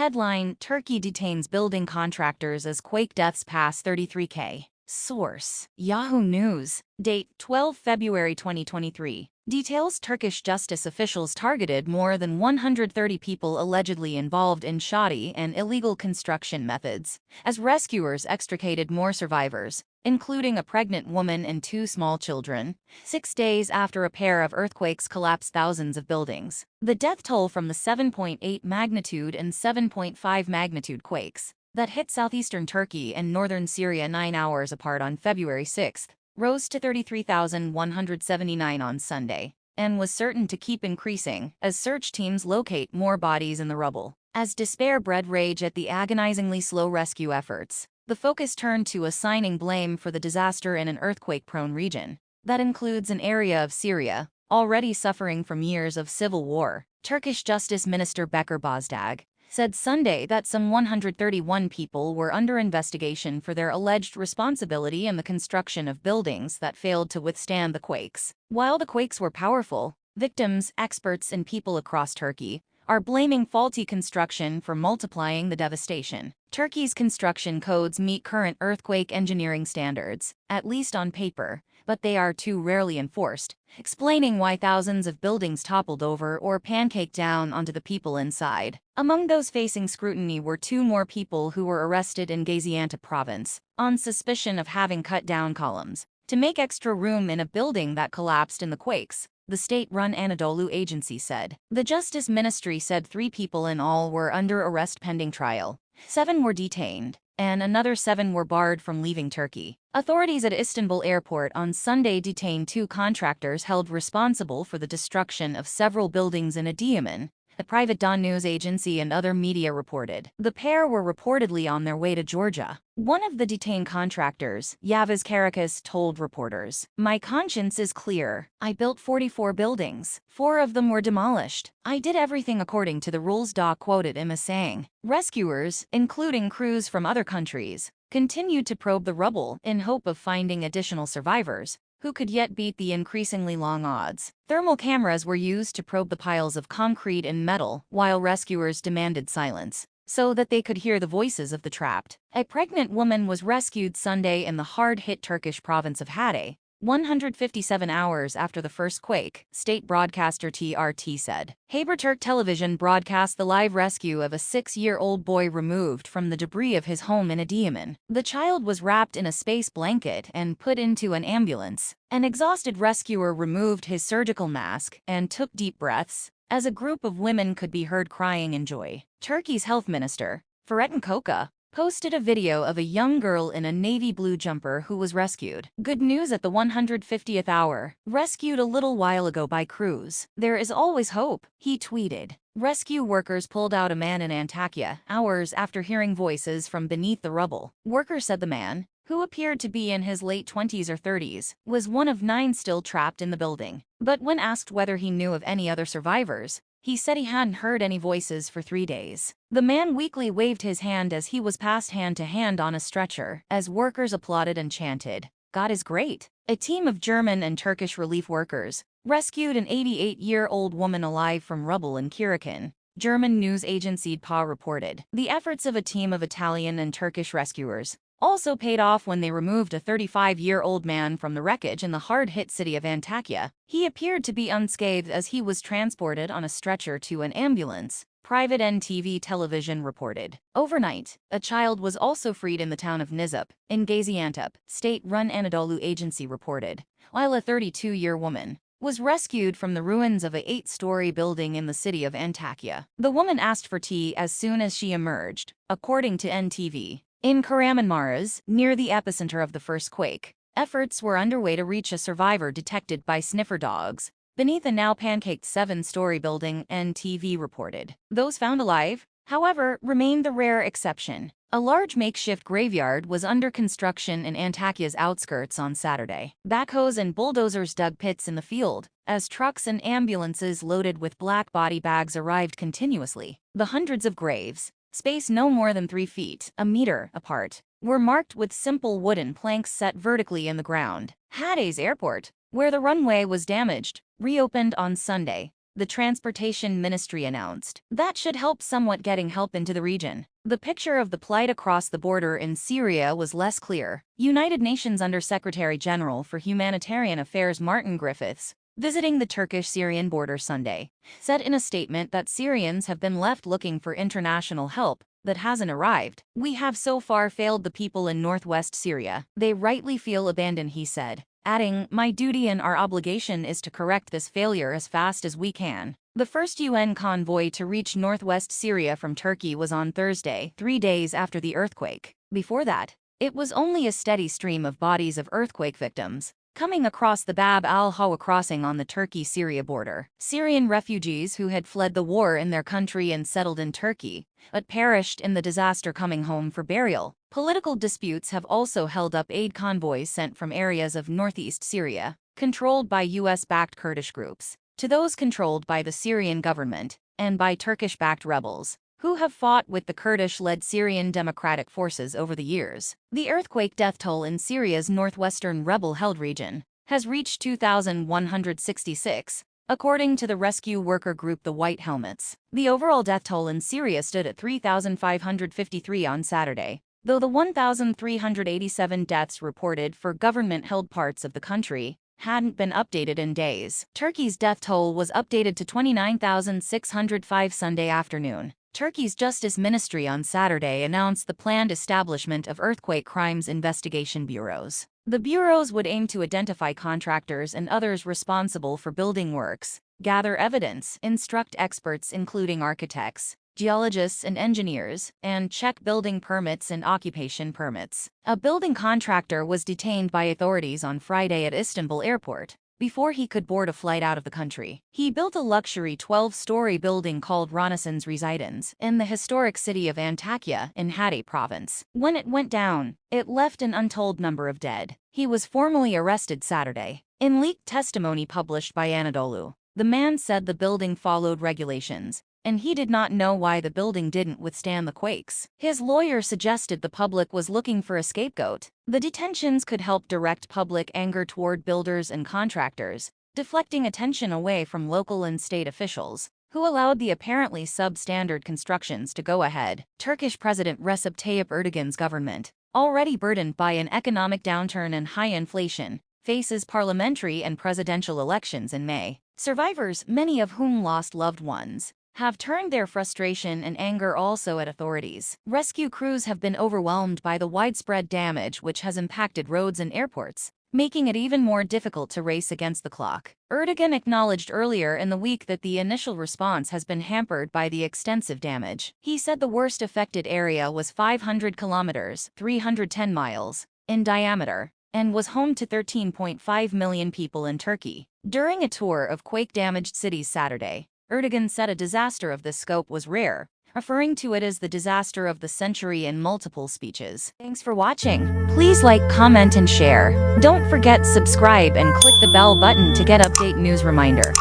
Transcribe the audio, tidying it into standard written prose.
Headline: Turkey detains building contractors as quake deaths pass 33K. Source: Yahoo News. Date: 12 February 2023. Details: Turkish justice officials targeted more than 130 people allegedly involved in shoddy and illegal construction methods, as rescuers extricated more survivors, including a pregnant woman and 2 small children, 6 days after a pair of earthquakes collapsed thousands of buildings. The death toll from the 7.8 magnitude and 7.5 magnitude quakes that hit southeastern Turkey and northern Syria 9 hours apart on February 6 rose to 33,179 on Sunday, and was certain to keep increasing as search teams locate more bodies in the rubble. As despair bred rage at the agonizingly slow rescue efforts, the focus turned to assigning blame for the disaster in an earthquake-prone region that includes an area of Syria already suffering from years of civil war. Turkish Justice Minister Bekir Bozdağ said Sunday that some 131 people were under investigation for their alleged responsibility in the construction of buildings that failed to withstand the quakes. While the quakes were powerful, victims, experts, and people across Turkey are blaming faulty construction for multiplying the devastation. Turkey's construction codes meet current earthquake engineering standards, at least on paper, but they are too rarely enforced, explaining why thousands of buildings toppled over or pancaked down onto the people inside. Among those facing scrutiny were 2 more people who were arrested in Gaziantep province on suspicion of having cut down columns to make extra room in a building that collapsed in the quakes, the state-run Anadolu agency said. The Justice Ministry said 3 people in all were under arrest pending trial. 7 were detained, and another 7 were barred from leaving Turkey. Authorities at Istanbul airport on Sunday detained 2 contractors held responsible for the destruction of several buildings in Adıyaman, the private Dawn news agency and other media reported. The pair were reportedly on their way to Georgia. One of the detained contractors, Yavuz Karakas, told reporters, "My conscience is clear. I built 44 buildings. 4 of them were demolished. I did everything according to the rules." Quoted him as saying. Rescuers, including crews from other countries, continued to probe the rubble in hope of finding additional survivors who could yet beat the increasingly long odds. Thermal cameras were used to probe the piles of concrete and metal while rescuers demanded silence, so that they could hear the voices of the trapped. A pregnant woman was rescued Sunday in the hard-hit Turkish province of Hatay, 157 hours after the first quake, state broadcaster TRT said. Haberturk television broadcast the live rescue of a 6-year-old boy removed from the debris of his home in Adıyaman. The child was wrapped in a space blanket and put into an ambulance. An exhausted rescuer removed his surgical mask and took deep breaths, as a group of women could be heard crying in joy. Turkey's health minister, Fahrettin Koca, posted a video of a young girl in a navy blue jumper who was rescued. Good news at the 150th hour. Rescued a little while ago by crews. There is always hope, he tweeted. Rescue workers pulled out a man in Antakya hours after hearing voices from beneath the rubble. Workers said the man, who appeared to be in his late 20s or 30s, was one of 9 still trapped in the building. But when asked whether he knew of any other survivors, he said he hadn't heard any voices for 3 days. The man weakly waved his hand as he was passed hand to hand on a stretcher, as workers applauded and chanted, "God is great." A team of German and Turkish relief workers rescued an 88-year-old woman alive from rubble in Kirikin, German news agency DPA reported. The efforts of a team of Italian and Turkish rescuers also paid off when they removed a 35-year-old man from the wreckage in the hard-hit city of Antakya. He appeared to be unscathed as he was transported on a stretcher to an ambulance, private NTV television reported. Overnight, a child was also freed in the town of Nizip, in Gaziantep, state-run Anadolu agency reported, while a 32-year woman was rescued from the ruins of a 8-story building in the city of Antakya. The woman asked for tea as soon as she emerged, according to NTV. In Kahramanmaraş, near the epicenter of the first quake, efforts were underway to reach a survivor detected by sniffer dogs beneath a now pancaked 7-story building, NTV reported. Those found alive, however, remained the rare exception. A large makeshift graveyard was under construction in Antakya's outskirts on Saturday. Backhoes and bulldozers dug pits in the field, as trucks and ambulances loaded with black body bags arrived continuously. The hundreds of graves, spaced no more than 3 feet, a meter apart, were marked with simple wooden planks set vertically in the ground. Hatay's airport, where the runway was damaged, reopened on Sunday, the Transportation Ministry announced. That should help somewhat getting help into the region. The picture of the plight across the border in Syria was less clear. United Nations Under-Secretary General for Humanitarian Affairs Martin Griffiths, visiting the Turkish-Syrian border Sunday, said in a statement that Syrians have been left looking for international help that hasn't arrived. "We have so far failed the people in northwest Syria. They rightly feel abandoned," he said, adding, "My duty and our obligation is to correct this failure as fast as we can." The first UN convoy to reach northwest Syria from Turkey was on Thursday, 3 days after the earthquake. Before that, it was only a steady stream of bodies of earthquake victims coming across the Bab al-Hawa crossing on the Turkey-Syria border. Syrian refugees who had fled the war in their country and settled in Turkey, but perished in the disaster coming home for burial. Political disputes have also held up aid convoys sent from areas of northeast Syria, controlled by US-backed Kurdish groups, to those controlled by the Syrian government and by Turkish-backed rebels, who have fought with the Kurdish-led Syrian Democratic Forces over the years. The earthquake death toll in Syria's northwestern rebel-held region has reached 2,166, according to the rescue worker group the White Helmets. The overall death toll in Syria stood at 3,553 on Saturday, though the 1,387 deaths reported for government-held parts of the country hadn't been updated in days. Turkey's death toll was updated to 29,605 Sunday afternoon. Turkey's Justice Ministry on Saturday announced the planned establishment of earthquake crimes investigation bureaus. The bureaus would aim to identify contractors and others responsible for building works, gather evidence, instruct experts including architects, geologists and engineers, and check building permits and occupation permits. A building contractor was detained by authorities on Friday at Istanbul airport before he could board a flight out of the country. He built a luxury 12-story building called Renaissance Residence in the historic city of Antakya in Hatay province. When it went down, it left an untold number of dead. He was formally arrested Saturday. In leaked testimony published by Anadolu, the man said the building followed regulations, and he did not know why the building didn't withstand the quakes. His lawyer suggested the public was looking for a scapegoat. The detentions could help direct public anger toward builders and contractors, deflecting attention away from local and state officials, who allowed the apparently substandard constructions to go ahead. Turkish President Recep Tayyip Erdogan's government, already burdened by an economic downturn and high inflation, faces parliamentary and presidential elections in May. Survivors, many of whom lost loved ones, have turned their frustration and anger also at authorities. Rescue crews have been overwhelmed by the widespread damage which has impacted roads and airports, making it even more difficult to race against the clock. Erdogan acknowledged earlier in the week that the initial response has been hampered by the extensive damage. He said the worst affected area was 500 kilometers, 310 miles, in diameter, and was home to 13.5 million people in Turkey. During a tour of quake-damaged cities Saturday, Erdogan said a disaster of this scope was rare, referring to it as the disaster of the century in multiple speeches. Thanks for watching. Please like, comment, and share. Don't forget subscribe and click the bell button to get update news reminder.